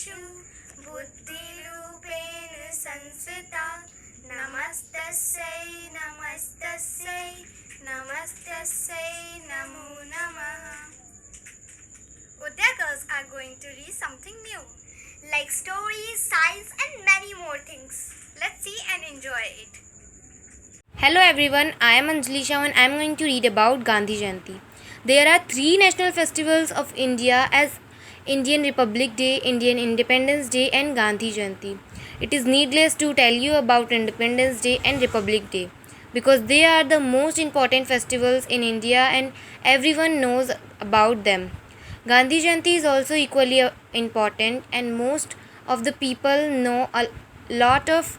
सर्वेषु बुद्धिरूपेण संस्थिता नमस्तस्यै नमस्तस्यै नमस्तस्यै नमो नमः. Udaya girls are going to read something new, like stories, science and many more things. Let's see and enjoy it. Hello everyone, I am Anjali Shah and I am going to read about Gandhi Jayanti. There are three national festivals of India as Indian Republic Day, Indian Independence Day and Gandhi Jayanti. It is needless to tell you about Independence Day and Republic Day because they are the most important festivals in India and everyone knows about them. Gandhi Jayanti is also equally important and most of the people know a lot of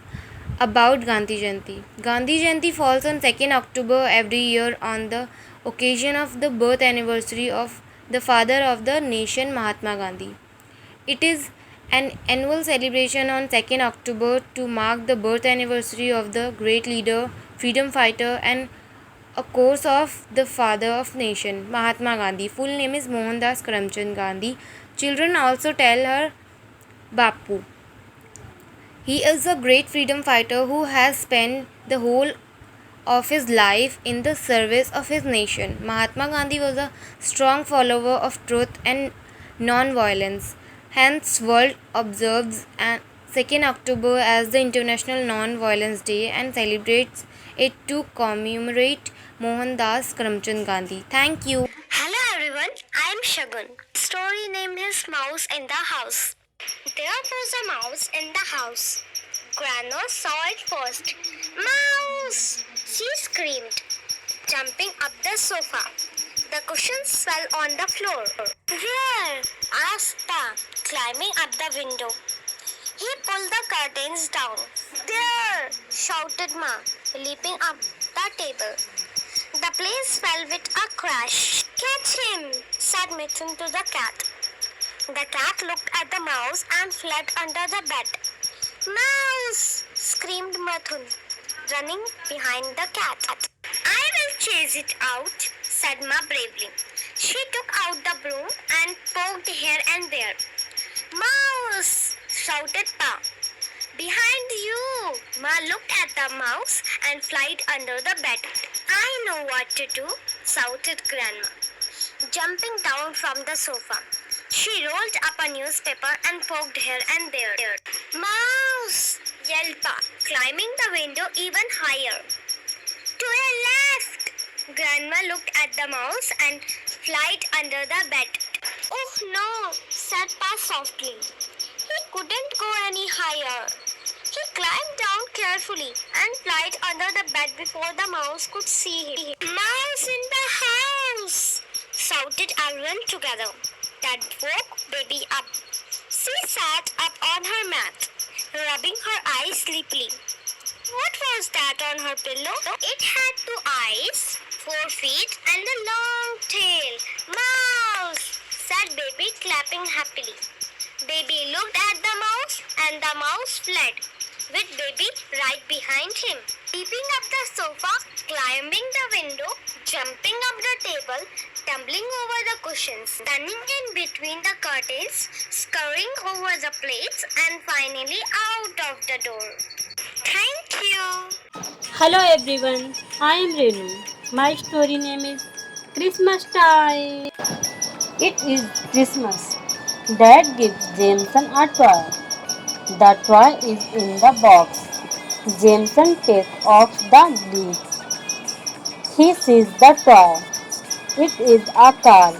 about Gandhi Jayanti. Gandhi Jayanti falls on 2nd October every year on the occasion of the birth anniversary of the father of the nation Mahatma Gandhi. It is an annual celebration on 2nd October to mark the birth anniversary of the great leader, freedom fighter and a course of the father of nation Mahatma Gandhi. Full name is Mohandas Karamchand Gandhi. Children also tell her Bapu. He is a great freedom fighter who has spent the whole of his life in the service of his nation. Mahatma Gandhi was a strong follower of truth and non-violence. Hence, world observes 2nd October as the International Non-Violence Day and celebrates it to commemorate Mohandas Karamchand Gandhi. Thank you. Hello everyone, I am Shagun. Story name is Mouse in the House. There was a mouse in the house. Grandma saw it first. Mouse! She screamed, jumping up the sofa. The cushions fell on the floor. Where? Asked Pa, climbing up the window. He pulled the curtains down. There! Shouted Ma, leaping up the table. The place fell with a crash. Catch him, said Mithun to the cat. The cat looked at the mouse and fled under the bed. Mouse! Screamed Mathun, running behind the cat. I will chase it out, said Ma bravely. She took out the broom and poked here and there. Mouse! Shouted Pa. Behind you! Ma looked at the mouse and fled under the bed. I know what to do, shouted Grandma, jumping down from the sofa. She rolled up a newspaper and poked here and there. Mouse! Yelled Pa, climbing the window even higher. To your left! Grandma looked at the mouse and fled under the bed. Oh no, said Pa softly. He couldn't go any higher. He climbed down carefully and fled under the bed before the mouse could see him. Mouse in the house! Shouted everyone together. That woke Baby up. She sat up on her mat, rubbing her eyes sleepily. What was that on her pillow? It had 2 eyes, 4 feet, and a long tail. Mouse! Said Baby, clapping happily. Baby looked at the mouse, and the mouse fled, with Baby right behind him. Leaping up the sofa, climbing the window, jumping up the table, tumbling over the cushions, running in between the curtains, scurrying over the plates, and finally out of the door. Thank you. Hello everyone, I am Renu. My story name is Christmas time. It is Christmas. Dad gives Jameson a toy. The toy is in the box. Jameson takes off the lid. He sees the toy. It is a car.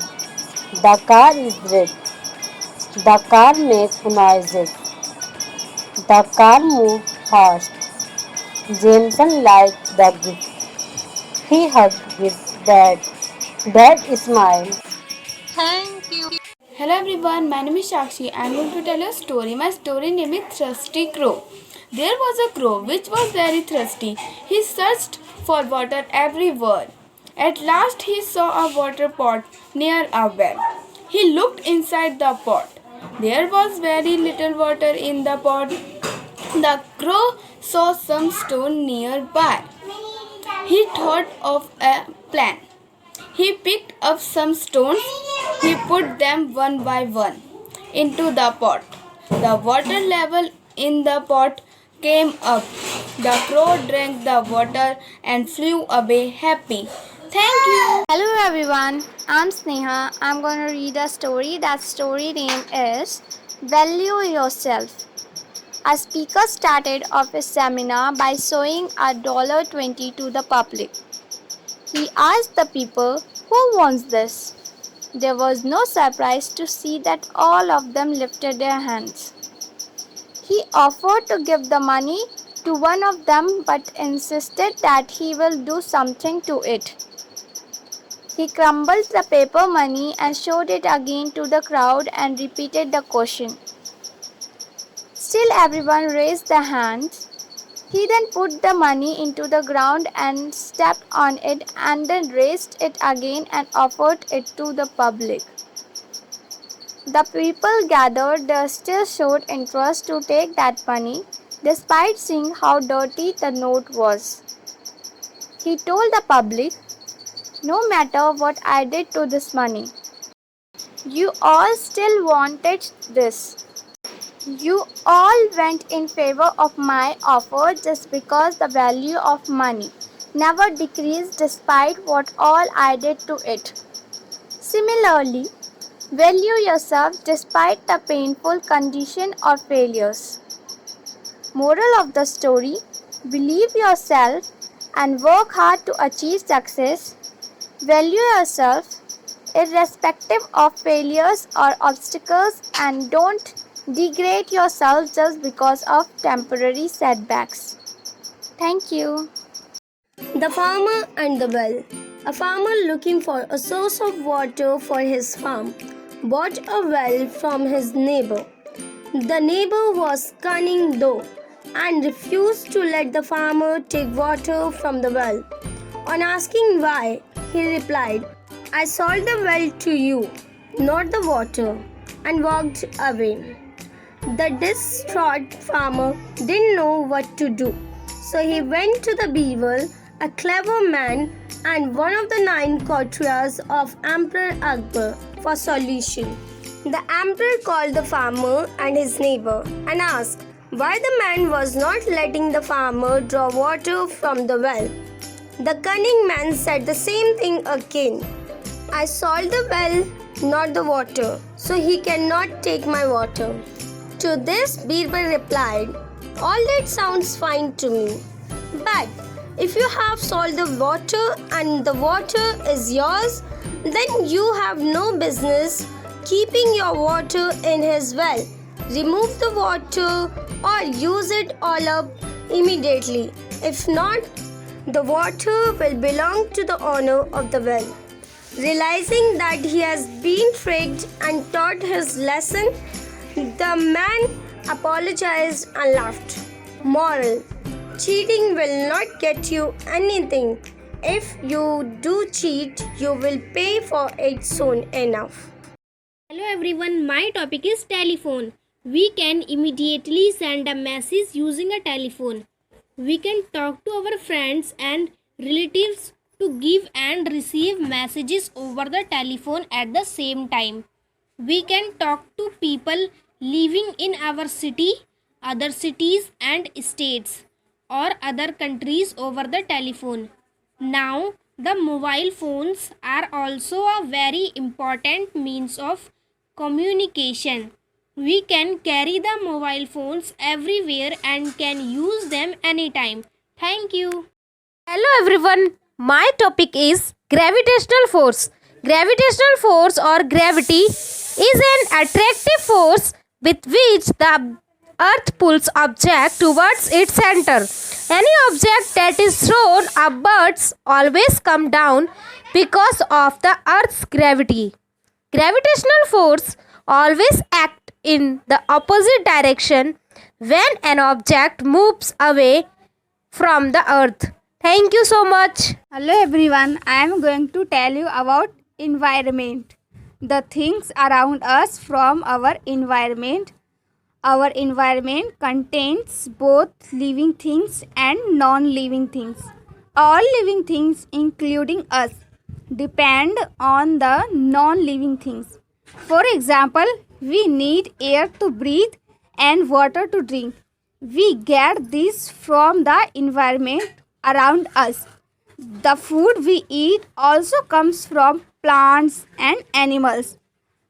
The car is red. The car makes noises. The car moves fast. Jameson liked the gift. He hugged his dad. Dad smiled. Thank you. Hello everyone, my name is Shakshi. I am going to tell a story. My story name is Thirsty Crow. There was a crow which was very thirsty. He searched for water everywhere. At last he saw a water pot near a well. He looked inside the pot. There was very little water in the pot. The crow saw some stone nearby. He thought of a plan. He picked up some stones. He put them one by one into the pot. The water level in the pot came up. The crow drank the water and flew away happy. Thank you. Hello everyone, I'm Sneha. I'm going to read a story. That story name is Value Yourself. A speaker started off his seminar by showing $20 to the public. He asked the people, "Who wants this?" There was no surprise to see that all of them lifted their hands. He offered to give the money to one of them but insisted that he will do something to it. He crumbled the paper money and showed it again to the crowd and repeated the question. Still everyone raised their hands. He then put the money into the ground and stepped on it and then raised it again and offered it to the public. The people gathered still showed interest to take that money despite seeing how dirty the note was. He told the public, "No matter what I did to this money, you all still wanted this. You all went in favor of my offer just because the value of money never decreased despite what all I did to it. Similarly, value yourself despite the painful condition or failures." Moral of the story: believe yourself and work hard to achieve success. Value yourself irrespective of failures or obstacles and don't degrade yourself just because of temporary setbacks. Thank you. The Farmer and the Well. A farmer looking for a source of water for his farm bought a well from his neighbor. The neighbor was cunning though and refused to let the farmer take water from the well. On asking why, he replied, "I sold the well to you, not the water," and walked away. The distraught farmer didn't know what to do, so he went to the beaver, a clever man and one of the 9 courtiers of Emperor Akbar, for solution. The emperor called the farmer and his neighbor and asked why the man was not letting the farmer draw water from the well. The cunning man said the same thing again. "I sold the well, not the water, so he cannot take my water." To this, Birbal replied, "All that sounds fine to me, but if you have sold the water and the water is yours, then you have no business keeping your water in his well. Remove the water or use it all up immediately. If not, the water will belong to the owner of the well." Realizing that he has been tricked and taught his lesson, the man apologized and laughed. Moral: cheating will not get you anything. If you do cheat, you will pay for it soon enough. Hello everyone, my topic is telephone. We can immediately send a message using a telephone. We can talk to our friends and relatives to give and receive messages over the telephone at the same time. We can talk to people living in our city, other cities and states, or other countries over the telephone. Now, the mobile phones are also a very important means of communication. We can carry the mobile phones everywhere and can use them anytime. Thank you. Hello everyone, my topic is gravitational force. Gravitational force or gravity is an attractive force with which the earth pulls object towards its center. Any object that is thrown upwards always come down because of the earth's gravity. Gravitational force always act in the opposite direction when an object moves away from the earth. Thank you so much. Hello everyone, I am going to tell you about environment. The things around us from our environment. Our environment contains both living things and non-living things. All living things, including us, depend on the non-living things. For example, we need air to breathe and water to drink. We get this from the environment around us. The food we eat also comes from plants and animals.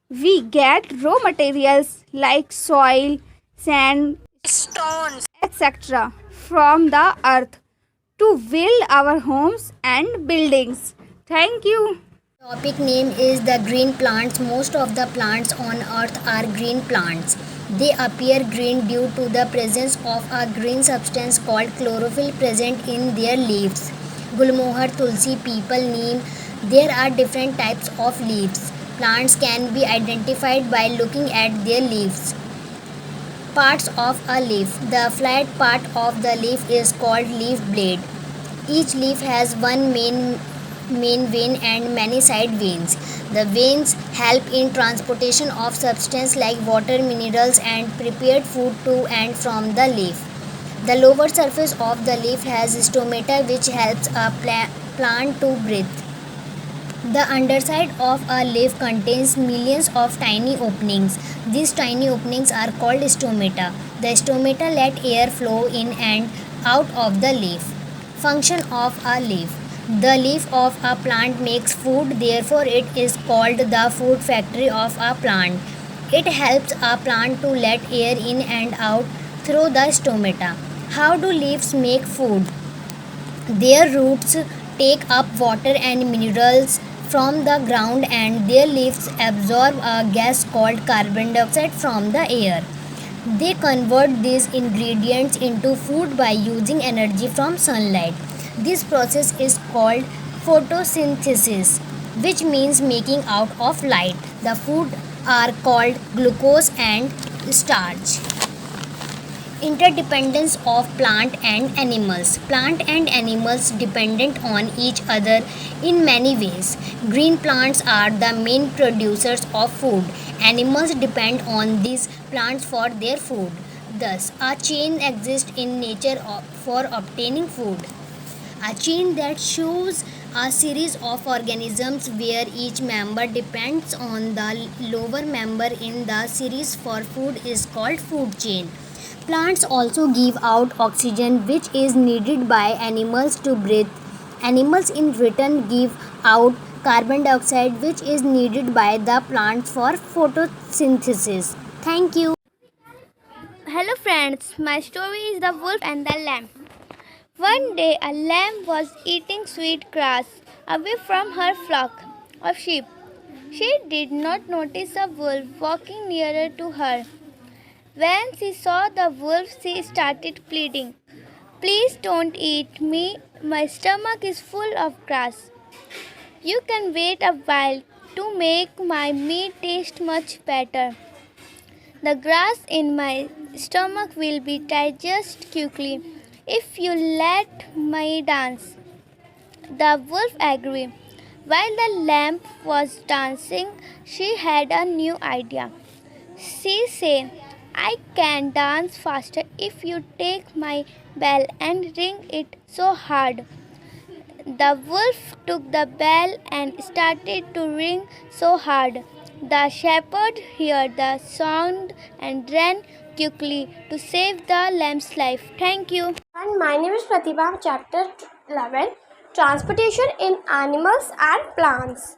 We get raw materials like soil, sand, Stones. etc. from the earth to build our homes and buildings. Thank you. Topic name is the green plants. Most of the plants on earth are green plants. They appear green due to the presence of a green substance called chlorophyll present in their leaves. Gulmohar, tulsi, peepal, neem. There are different types of leaves. Plants can be identified by looking at their leaves. Parts of a leaf. The flat part of the leaf is called leaf blade. Each leaf has one main vein and many side veins. The veins help in transportation of substance like water, minerals and prepared food to and from the leaf. The lower surface of the leaf has stomata which helps a plant to breathe. The underside of a leaf contains millions of tiny openings. These tiny openings are called stomata. The stomata let air flow in and out of the leaf. Function of a leaf. The leaf of a plant makes food, therefore it is called the food factory of a plant. It helps a plant to let air in and out through the stomata. How do leaves make food? Their roots take up water and minerals from the ground and their leaves absorb a gas called carbon dioxide from the air. They convert these ingredients into food by using energy from sunlight. This process is called photosynthesis, which means making out of light. The food are called glucose and starch. Interdependence of plant and animals. Plant and animals dependent on each other in many ways. Green plants are the main producers of food. Animals depend on these plants for their food. Thus, a chain exists in nature for obtaining food. A chain that shows a series of organisms where each member depends on the lower member in the series for food is called food chain. Plants also give out oxygen which is needed by animals to breathe. Animals in return give out carbon dioxide which is needed by the plants for photosynthesis. Thank you. Hello friends, my story is The Wolf and the Lamb. One day a lamb was eating sweet grass away from her flock of sheep. She did not notice a wolf walking nearer to her. When she saw the wolf, she started pleading, "Please don't eat me, my stomach is full of grass. You can wait a while to make my meat taste much better. The grass in my stomach will be digested quickly if you let me dance." The wolf agreed. While the lamb was dancing, she had a new idea. She said, "I can dance faster if you take my bell and ring it so hard." The wolf took the bell and started to ring so hard. The shepherd heard the sound and ran quickly to save the lamb's life. Thank you. And my name is Pratibha, chapter 11, Transportation in Animals and Plants.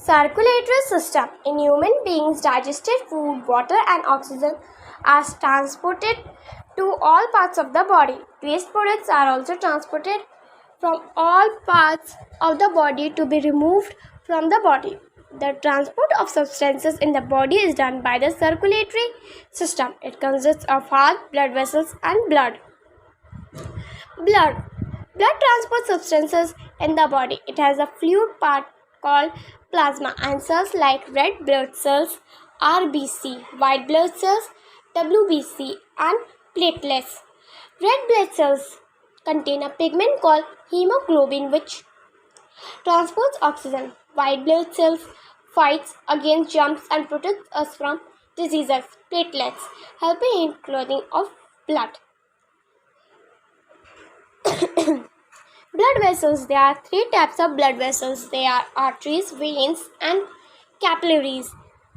Circulatory system. In human beings, digested food, water and oxygen are transported to all parts of the body. Waste products are also transported from all parts of the body to be removed from the body. The transport of substances in the body is done by the circulatory system. It consists of heart, blood vessels and blood. Blood. Blood transports substances in the body. It has a fluid part called plasma and cells like red blood cells, RBC, white blood cells, WBC and platelets. Red blood cells contain a pigment called hemoglobin which transports oxygen. White blood cells fights against germs and protects us from diseases. Platelets helping in clothing of blood. Blood vessels. There are three types of blood vessels. They are arteries, veins and capillaries.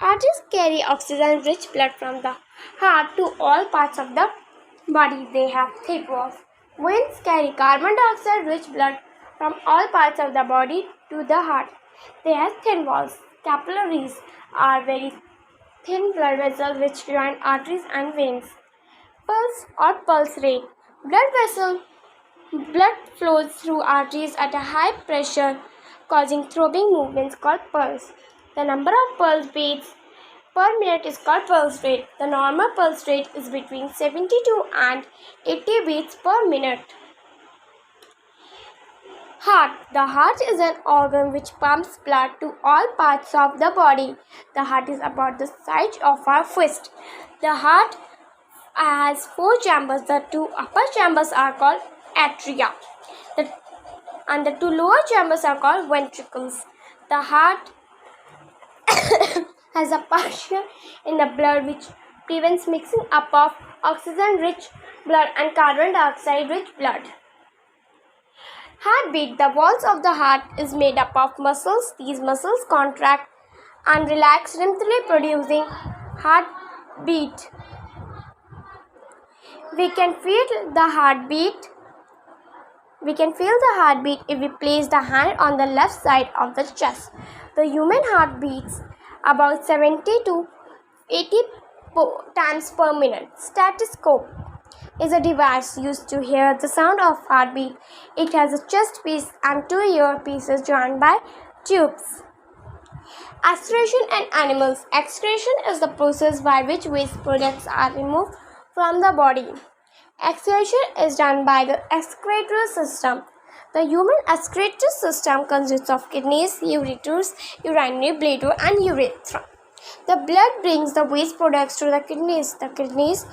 Arteries carry oxygen-rich blood from the Heart to all parts of the body. They have thick walls. Veins carry carbon dioxide rich blood from all parts of the body to the heart. They have thin walls. Capillaries are very thin blood vessels which join arteries and veins. Pulse or pulse rate. Blood flows through arteries at a high pressure, causing throbbing movements called pulse. The number of pulse beats per minute is called pulse rate. The normal pulse rate is between 72 and 80 beats per minute. Heart. The heart is an organ which pumps blood to all parts of the body. The heart is about the size of our fist. The heart has four chambers. The two upper chambers are called atria, and the two lower chambers are called ventricles. The heart has a pressure in the blood which prevents mixing up of oxygen-rich blood and carbon dioxide-rich blood. Heartbeat. The walls of the heart is made up of muscles. These muscles contract and relax rhythmically, producing heartbeat. We can feel the heartbeat if we place the hand on the left side of the chest. The human heart beats about 70 to 80 times per minute. Stethoscope is a device used to hear the sound of heartbeat. It has a chest piece and two ear pieces joined by tubes. Aspiration in animals. Excretion is the process by which waste products are removed from the body. Excretion is done by the excretory system. The human excretory system consists of kidneys, ureters, urinary bladder, and urethra. The blood brings the waste products to the kidneys. The kidneys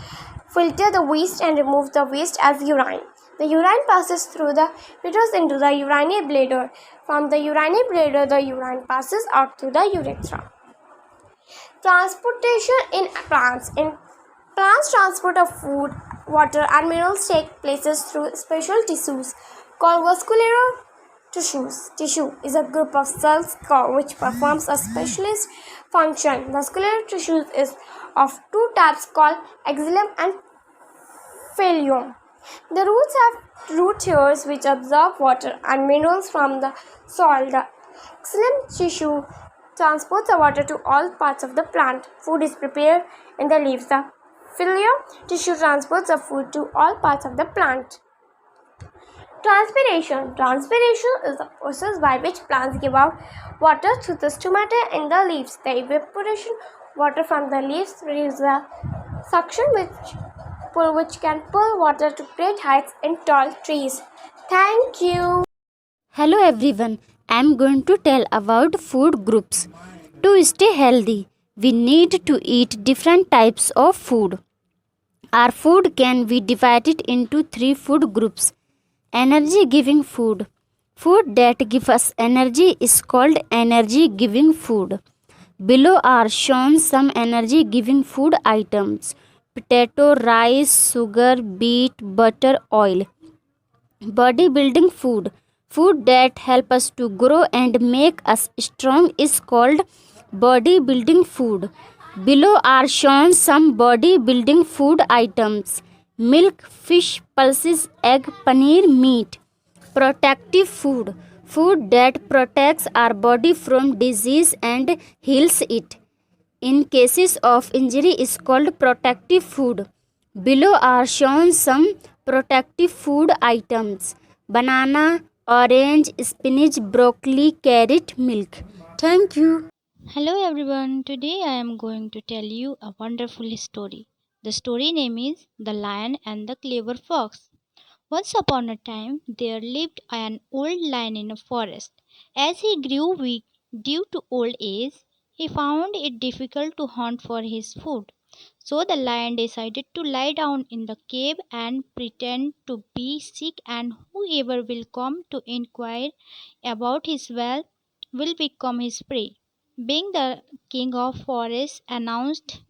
filter the waste and remove the waste as urine. The urine passes through the ureters into the urinary bladder. From the urinary bladder, the urine passes out through the urethra. Transportation in plants. In plants, transport of food, water, and minerals take places through special tissues called vascular tissues. Tissue is a group of cells which performs a specialist function. Vascular tissues is of two types called xylem and phloem. The roots have root hairs which absorb water and minerals from the soil. The xylem tissue transports the water to all parts of the plant. Food is prepared in the leaves. The phloem tissue transports the food to all parts of the plant. Transpiration. Transpiration is the process by which plants give out water through the stomata in the leaves. The evaporation water from the leaves produces a suction which can pull water to great heights in tall trees. Thank you. Hello everyone, I am going to tell about food groups. To stay healthy, we need to eat different types of food. Our food can be divided into three food groups. Energy giving food. Food that give us energy is called energy giving food. Below are shown some energy giving food items: potato, rice, sugar, beet, butter, oil. Bodybuilding food. Food that help us to grow and make us strong is called bodybuilding food. Below are shown some bodybuilding food items: milk, fish, pulses, egg, paneer, meat. Protective food. Food that protects our body from disease and heals it in cases of injury is called protective food. Below are shown some protective food items: banana, orange, spinach, broccoli, carrot, milk. Thank you. Hello everyone, today I am going to tell you a wonderful story. The story name is The Lion and the Clever Fox. Once upon a time, there lived an old lion in a forest. As he grew weak due to old age, he found it difficult to hunt for his food. So the lion decided to lie down in the cave and pretend to be sick, and whoever will come to inquire about his health will become his prey. Being the king of forests announced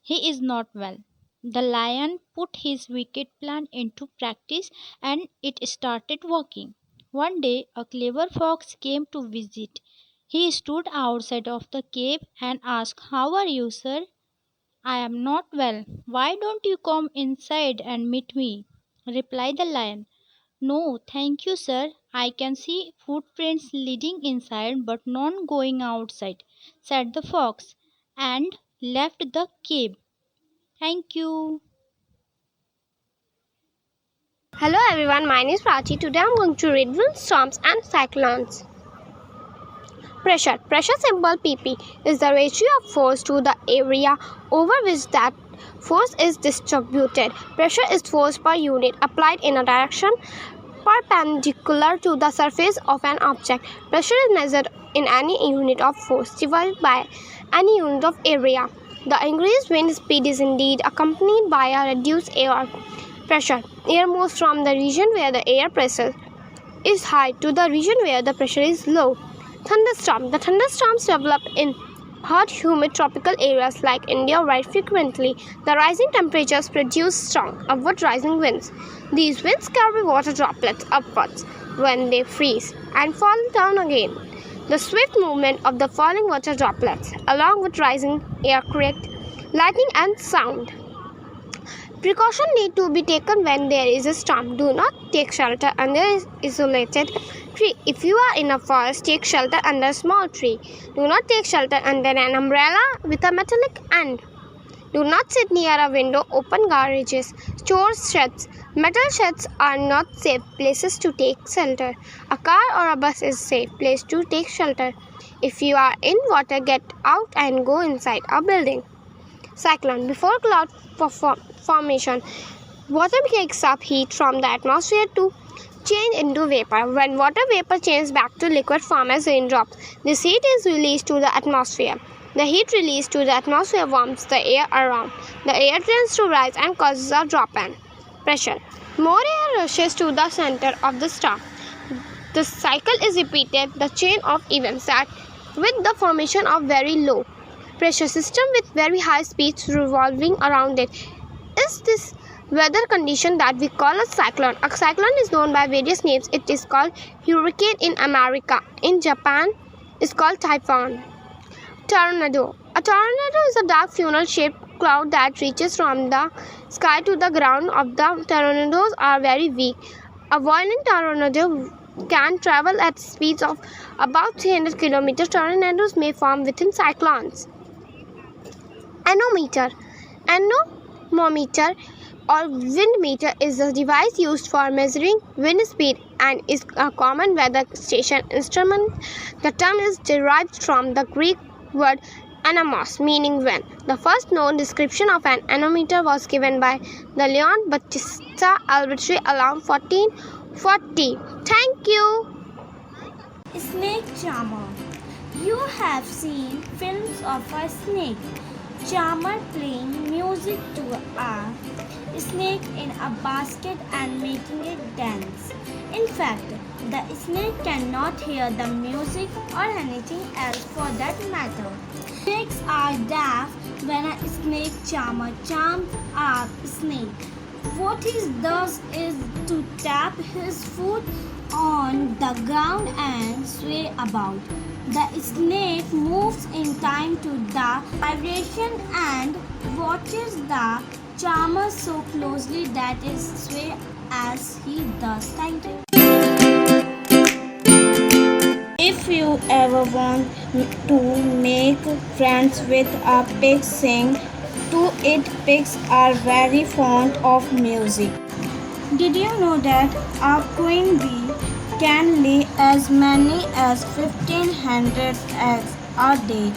he is not well. The lion put his wicked plan into practice and it started working. One day a clever fox came to visit. He stood outside of the cave and asked, "How are you, sir? I am not well. Why don't you come inside and meet me? Replied the lion. No, thank you, sir. I can see footprints leading inside, but none going outside, said the fox, and left the cave. Thank you. Hello everyone, my name is Prachi. Today I'm going to read windstorms and cyclones. Pressure. Pressure symbol PP is the ratio of force to the area over which that force is distributed. Pressure is force per unit applied in a direction perpendicular to the surface of an object. Pressure is measured in any unit of force divided by any unit of area. The increased wind speed is indeed accompanied by a reduced air pressure. Air moves from the region where the air pressure is high to the region where the pressure is low. Thunderstorm. The thunderstorms develop in hot, humid tropical areas like India very frequently. The rising temperatures produce strong, upward rising winds. These winds carry water droplets upwards when they freeze and fall down again. The swift movement of the falling water droplets, along with rising air, create lightning and sound. Precaution need to be taken when there is a storm. Do not take shelter under an isolated tree. If you are in a forest, take shelter under a small tree. Do not take shelter under an umbrella with a metallic end. Do not sit near a window, open garages, stores, sheds. Metal sheds are not safe places to take shelter. A car or a bus is a safe place to take shelter. If you are in water, get out and go inside a building. Cyclone. Before cloud formation, water takes up heat from the atmosphere to change into vapor. When water vapor changes back to liquid form as raindrops, this heat is released to the atmosphere. The heat released to the atmosphere warms the air around. The air tends to rise and causes a drop in pressure. More air rushes to the center of the star. The cycle is repeated, the chain of events that with the formation of very low pressure system with very high speeds revolving around it is this weather condition that we call a cyclone. A cyclone is known by various names. It is called hurricane in America. In Japan, it's called typhoon. Tornado. A tornado is a dark funnel-shaped cloud that reaches from the sky to the ground. The tornadoes are very weak. A violent tornado can travel at speeds of about 300 km. Tornadoes may form within cyclones. Anemometer. Anemometer or wind meter is a device used for measuring wind speed and is a common weather station instrument. The term is derived from the Greek word anemos, meaning wind. The first known description of an anemometer was given by the Leon Battista Alberti around 1440. Thank you. Snake charmer. You have seen films of a snake charmer playing music to a snake in a basket and making it dance. In fact, the snake cannot hear the music or anything else for that matter. Snakes are deaf. When a snake charmer charms a snake, what he does is to tap his foot on the ground and sway about. The snake moves in time to the vibration and watches the charmer so closely that it sways as he does. Thank you. If you ever want to make friends with a pig, sing to it. Pigs are very fond of music. Did you know that a queen bee can lay as many as 1500 eggs a day?